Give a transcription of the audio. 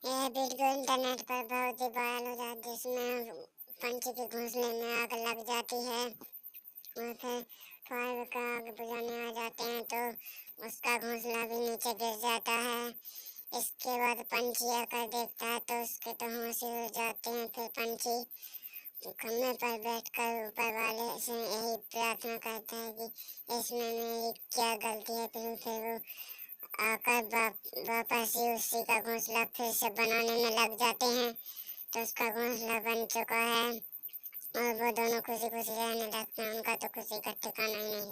यह video internet पर बहुत ही वायरल हो जाती है, जिसमें पंछी के घोंसले में आग लग जाती है और फिर फायर का आग बुझाने आ जाते हैं तो उसका घोंसला भी नीचे गिर जाता है। इसके बाद पंछी आकर देखता है तो उसके तो होश ही उड़ जाते हैं। फिर पंछी खम्भे पर बैठकर ऊपर वाले से यही प्रार्थना करता है कि इसमें मेरी क्या गलती है। फिर वो आकर वापस ही उसी का घोंसला फिर से बनाने में लग जाते हैं। तो उसका घोंसला बन चुका है और वो दोनों खुशी खुशी रहने लगते हैं। उनका तो खुशी का ठिकाना ही नहीं है।